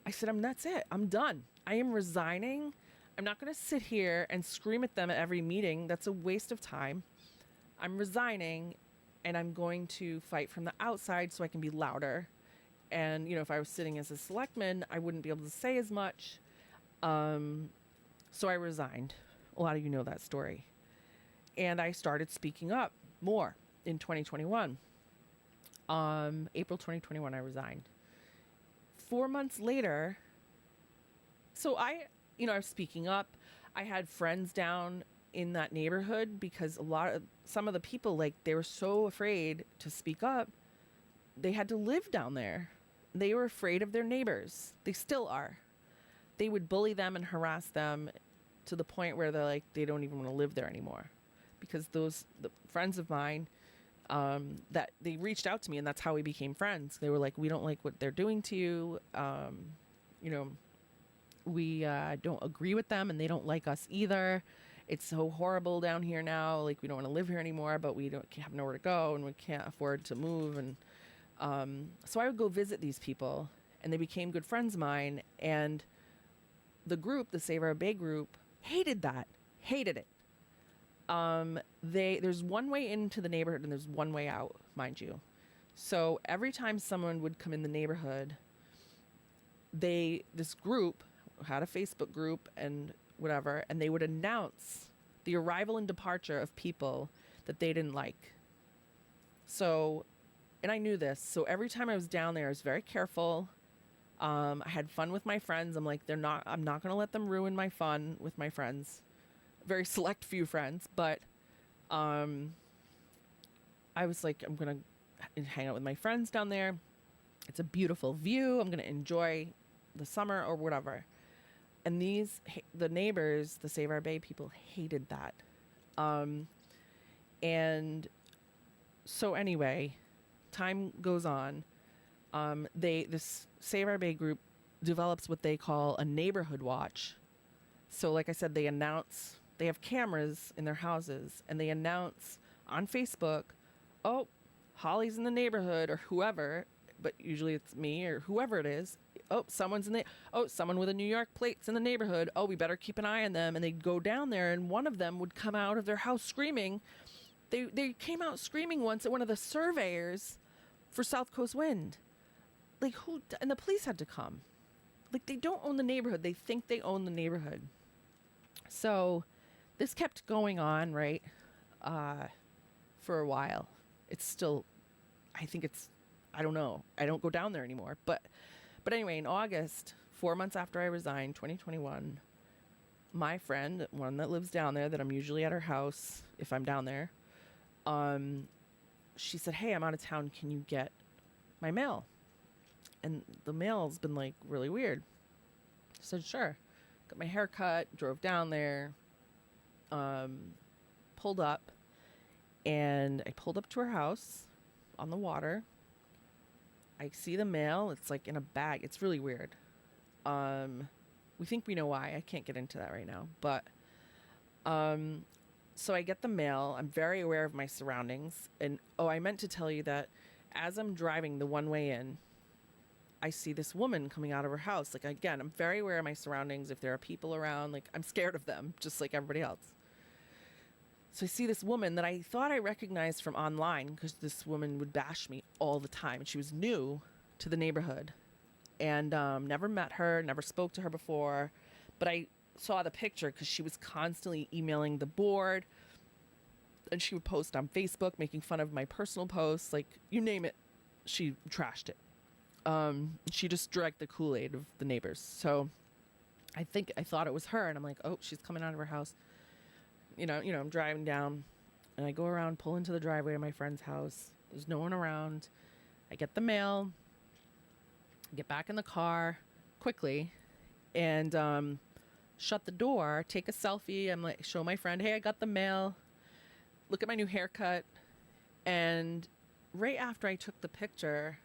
I said, that's it. I'm done. I am resigning. I'm not going to sit here and scream at them at every meeting. That's a waste of time. I'm resigning, and I'm going to fight from the outside so I can be louder. And, if I was sitting as a selectman, I wouldn't be able to say as much. So I resigned. A lot of you know that story. And I started speaking up more in 2021. April 2021, I resigned. 4 months later, so I was speaking up. I had friends down in that neighborhood because some of the people, like, they were so afraid to speak up. They had to live down there. They were afraid of their neighbors. They still are. They would bully them and harass them to the point where they're like, they don't even want to live there anymore. Because the friends of mine, that they reached out to me, and that's how we became friends. They were like, we don't like what they're doing to you. We don't agree with them, and they don't like us either. It's so horrible down here now. Like, we don't want to live here anymore, but we don't have nowhere to go, and we can't afford to move. And so I would go visit these people, and they became good friends of mine. And the group, the Save Our Bay group, hated it. There's one way into the neighborhood and there's one way out, mind you. So every time someone would come in the neighborhood, this group had a Facebook group and whatever, and they would announce the arrival and departure of people that they didn't like. So, and I knew this. So every time I was down there, I was very careful. I had fun with my friends. I'm like, I'm not going to let them ruin my fun with my friends. Very select few friends, but I was like, I'm going to hang out with my friends down there. It's a beautiful view. I'm going to enjoy the summer or whatever. And the neighbors, the Save Our Bay people, hated that. And so anyway, time goes on. This Save Our Bay group develops what they call a neighborhood watch. So like I said, they have cameras in their houses, and they announce on Facebook, oh, Holly's in the neighborhood, or whoever, but usually it's me or whoever it is. oh, someone with a New York plate's in the neighborhood. Oh, we better keep an eye on them. And they'd go down there, and one of them would come out of their house screaming. They came out screaming once at one of the surveyors for South Coast Wind. Like, who? And the police had to come. Like, they don't own the neighborhood. They think they own the neighborhood. So this kept going on, right, for a while. It's still, I don't know. I don't go down there anymore. But anyway, in August, 4 months after I resigned, 2021, my friend, one that lives down there that I'm usually at her house if I'm down there, she said, hey, I'm out of town. Can you get my mail? And the mail's been like really weird. I said, sure. Got my hair cut, drove down there, pulled up, and I pulled up to her house on the water. I see the mail. It's like in a bag. It's really weird. We think we know why. I can't get into that right now. But so I get the mail. I'm very aware of my surroundings. And I meant to tell you that as I'm driving the one way in, I see this woman coming out of her house. Like, again, I'm very aware of my surroundings. If there are people around, like, I'm scared of them, just like everybody else. So I see this woman that I thought I recognized from online, because this woman would bash me all the time. And she was new to the neighborhood, and never met her, never spoke to her before. But I saw the picture because she was constantly emailing the board, and she would post on Facebook making fun of my personal posts. Like, you name it, she trashed it. She just drank the Kool-Aid of the neighbors. So I thought it was her, and I'm like, oh, she's coming out of her house. You know, I'm driving down, and I go around, pull into the driveway of my friend's house. There's no one around. I get the mail, get back in the car quickly, and shut the door, take a selfie. I'm like, show my friend, hey, I got the mail. Look at my new haircut. And right after I took the picture,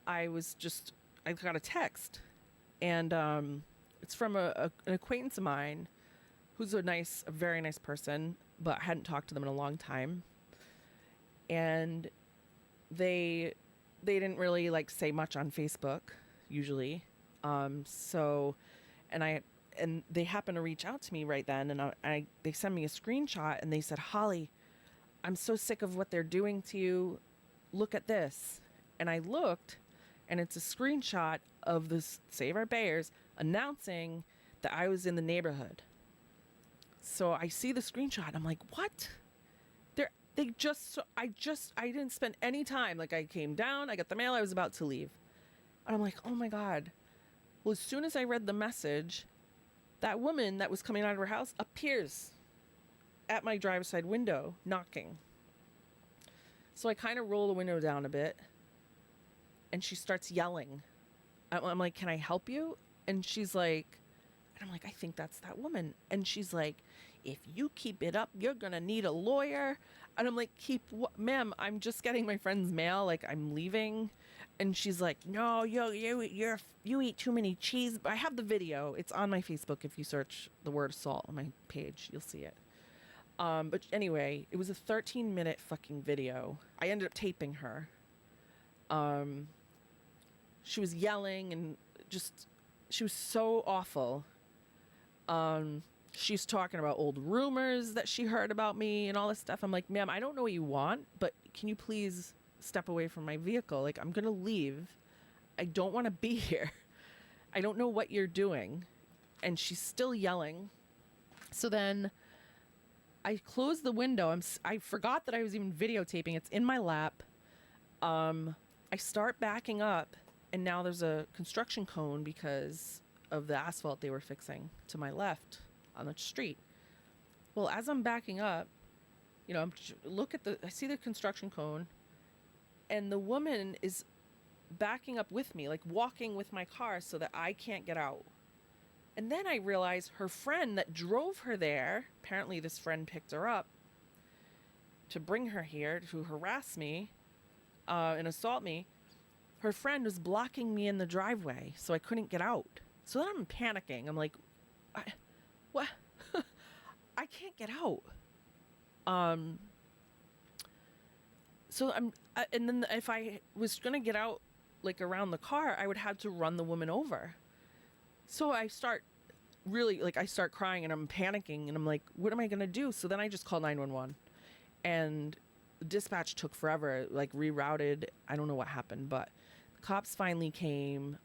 I got a text, and it's from an acquaintance of mine who's a very nice person, but I hadn't talked to them in a long time. And they didn't really like say much on Facebook usually. So, and they happened to reach out to me right then, and they sent me a screenshot, and they said, Holly, I'm so sick of what they're doing to you. Look at this. And I looked, and it's a screenshot of this Save Our Bayers announcing that I was in the neighborhood. So I see the screenshot. I'm like, what? I didn't spend any time. Like, I came down, I got the mail, I was about to leave. And I'm like, oh my God. Well, as soon as I read the message, that woman that was coming out of her house appears at my driver's side window, knocking. So I kind of roll the window down a bit, and she starts yelling. I'm like, can I help you? And she's like, and I'm like, I think that's that woman. And she's like, if you keep it up, you're going to need a lawyer. And I'm like, ma'am, I'm just getting my friend's mail. Like, I'm leaving. And she's like, no, you eat too many cheese. I have the video. It's on my Facebook. If you search the word assault on my page, you'll see it. But anyway, it was a 13-minute fucking video. I ended up taping her. She was yelling, and she was so awful. She's talking about old rumors that she heard about me and all this stuff. I'm like, ma'am, I don't know what you want, but can you please step away from my vehicle? Like, I'm going to leave. I don't want to be here. I don't know what you're doing. And she's still yelling. So then I closed the window. I forgot that I was even videotaping. It's in my lap. I start backing up, and now there's a construction cone because of the asphalt they were fixing to my left on the street. Well, as I'm backing up, I see the construction cone, and the woman is backing up with me, like walking with my car so that I can't get out. And then I realize her friend that drove her there, apparently this friend picked her up to bring her here to harass me and assault me. Her friend was blocking me in the driveway, so I couldn't get out. So then I'm panicking. I'm like, what? I can't get out. So and then if I was going to get out like around the car, I would have to run the woman over. So I start really, like, I start crying and I'm panicking and I'm like, what am I going to do? So then I just call 911, and dispatch took forever, like rerouted. I don't know what happened, but the cops finally came.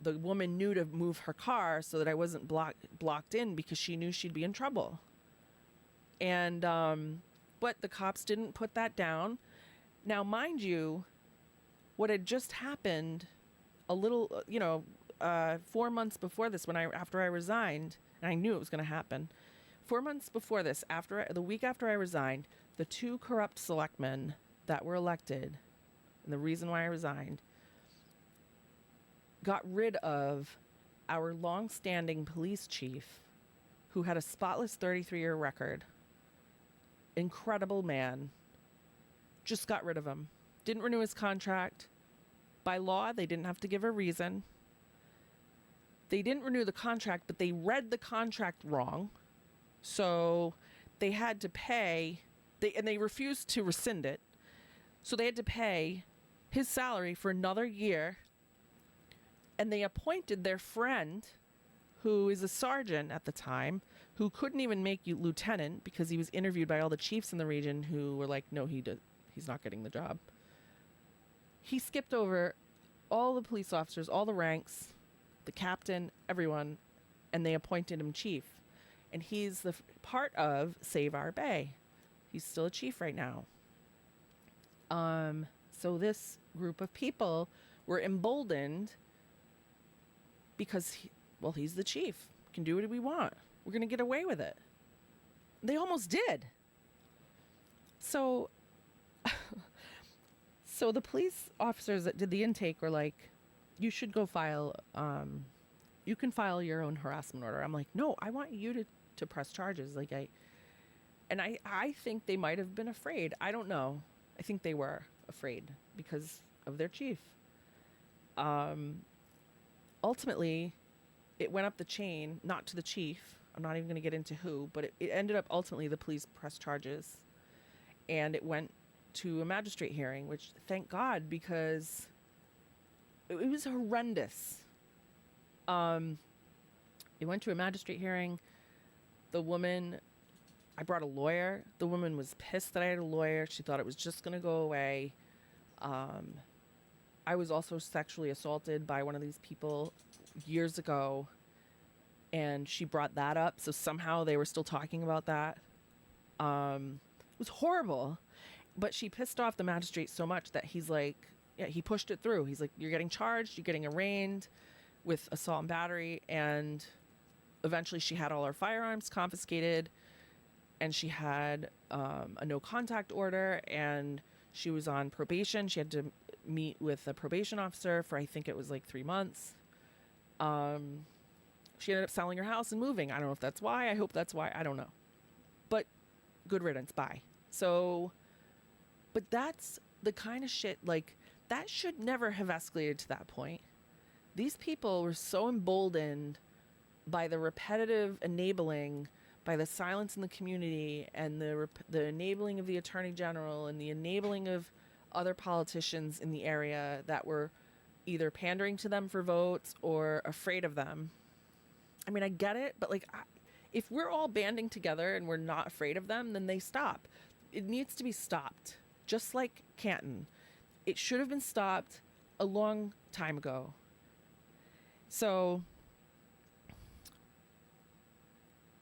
The woman knew to move her car so that I wasn't blocked in, because she knew she'd be in trouble. And, but the cops didn't put that down. Now, mind you, what had just happened a little, 4 months before this, after I resigned, and I knew it was going to happen. 4 months before this, the week after I resigned, the two corrupt selectmen that were elected, and the reason why I resigned, got rid of our long-standing police chief, who had a spotless 33-year record. Incredible man. Just got rid of him. Didn't renew his contract. By law, they didn't have to give a reason. They didn't renew the contract, but they read the contract wrong. So they had to pay, and they refused to rescind it. So they had to pay his salary for another year. And they appointed their friend, who is a sergeant at the time, who couldn't even make you lieutenant because he was interviewed by all the chiefs in the region who were like, no, he's not getting the job. He skipped over all the police officers, all the ranks, the captain, everyone, and they appointed him chief. And he's the part of Save Our Bay. He's still a chief right now. So this group of people were emboldened because, he's the chief. We can do what we want. We're going to get away with it. They almost did. So the police officers that did the intake were like, you should go you can file your own harassment order. I'm like, no, I want you to press charges. I think they might have been afraid. I don't know. I think they were afraid because of their chief. Ultimately, it went up the chain, not to the chief. I'm not even going to get into who, but it ended up ultimately the police pressed charges, and it went to a magistrate hearing, which thank God, because it was horrendous. It went to a magistrate hearing. The woman, I brought a lawyer. The woman was pissed that I had a lawyer. She thought it was just going to go away. I was also sexually assaulted by one of these people years ago, and she brought that up. So somehow they were still talking about that. It was horrible, but she pissed off the magistrate so much that he's like, yeah, he pushed it through. He's like, you're getting charged, you're getting arraigned with assault and battery. And eventually she had all her firearms confiscated, and she had a no contact order, and she was on probation. She had to meet with a probation officer for, I think it was like 3 months. She ended up selling her house and moving. I don't know if that's why. I hope that's why. I don't know. But good riddance. Bye. So, but that's the kind of shit, like, that should never have escalated to that point. These people were so emboldened by the repetitive enabling, by the silence in the community, and the enabling of the attorney general, and the enabling of other politicians in the area that were either pandering to them for votes or afraid of them. I mean, I get it, but like, if we're all banding together and we're not afraid of them, then they stop. It needs to be stopped. Just like Canton. It should have been stopped a long time ago. So,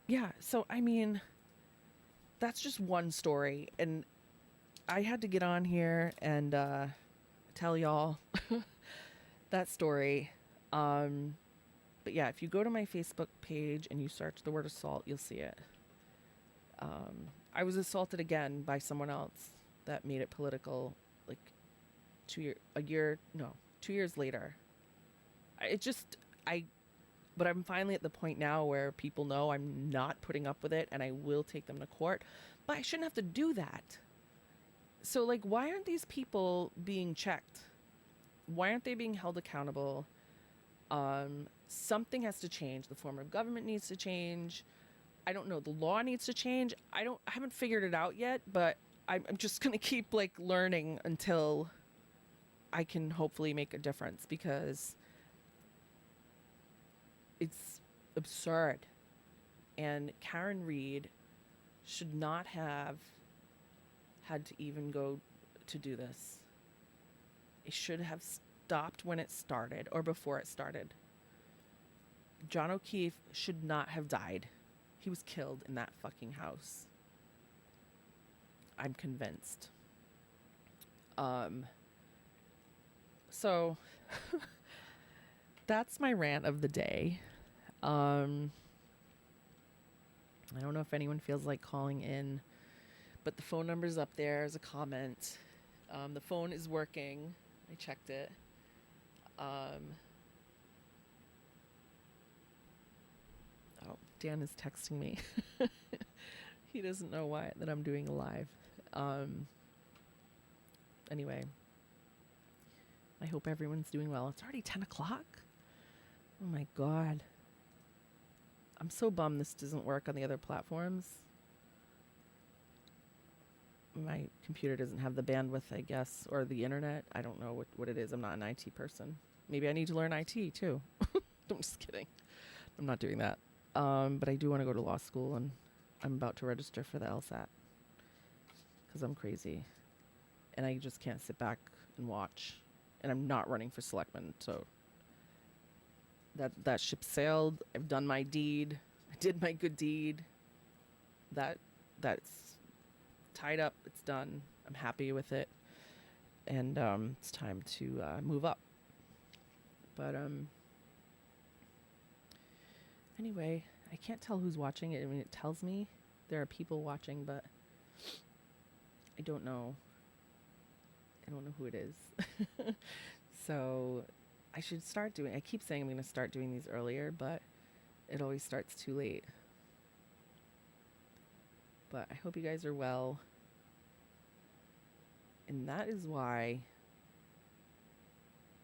yeah, so I mean, that's just one story, and I had to get on here and tell y'all that story. But yeah, if you go to my Facebook page and you search the word assault, you'll see it. I was assaulted again by someone else that made it political, like 2 years later. But I'm finally at the point now where people know I'm not putting up with it, and I will take them to court. But I shouldn't have to do that. So, like, why aren't these people being checked? Why aren't they being held accountable? Something has to change. The form of government needs to change. I don't know. The law needs to change. I haven't figured it out yet, but I'm just going to keep, like, learning until I can hopefully make a difference, because it's absurd. And Karen Reed should not have had to even go to do this. It should have stopped when it started, or before it started. John O'Keefe should not have died. He was killed in that fucking house. I'm convinced. So that's my rant of the day. I don't know if anyone feels like calling in, but the phone number's up there as a comment. The phone is working. I checked it. Oh, Dan is texting me. He doesn't know that I'm doing a live. Anyway, I hope everyone's doing well. It's already 10 o'clock. Oh my God. I'm so bummed this doesn't work on the other platforms. My computer doesn't have the bandwidth, I guess, or the internet. I don't know what it is. I'm not an IT person. Maybe I need to learn IT too. I'm just kidding. I'm not doing that. But I do want to go to law school, and I'm about to register for the LSAT because I'm crazy. And I just can't sit back and watch. And I'm not running for selectman, so that ship sailed. I've done my deed. I did my good deed. That's tied up. It's done. I'm happy with it. And it's time to move up. But anyway, I can't tell who's watching it. I mean, it tells me there are people watching, but I don't know. I don't know who it is. So I should start doing, I keep saying I'm going to start doing these earlier, but it always starts too late. But I hope you guys are well. And that is why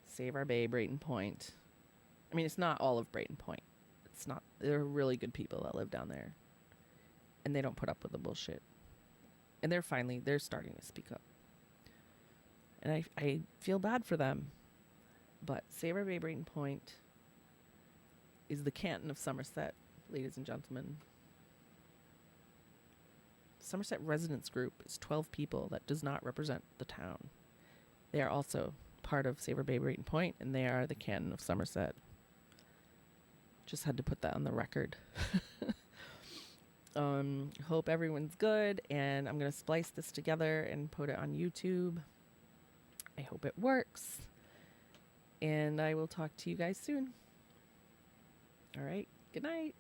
Save Our Bay, Brayton Point. I mean, it's not all of Brayton Point. It's not, there are really good people that live down there. And they don't put up with the bullshit. And they're starting to speak up. And I feel bad for them. But Save Our Bay, Brayton Point is the Canton of Somerset, ladies and gentlemen. Somerset Residents Group is 12 people that does not represent the town. They are also part of Save Our Bay, Brayton Point, and they are the Canton of Somerset. Just had to put that on the record. Hope everyone's good, and I'm going to splice this together and put it on YouTube. I hope it works, and I will talk to you guys soon. All right, good night.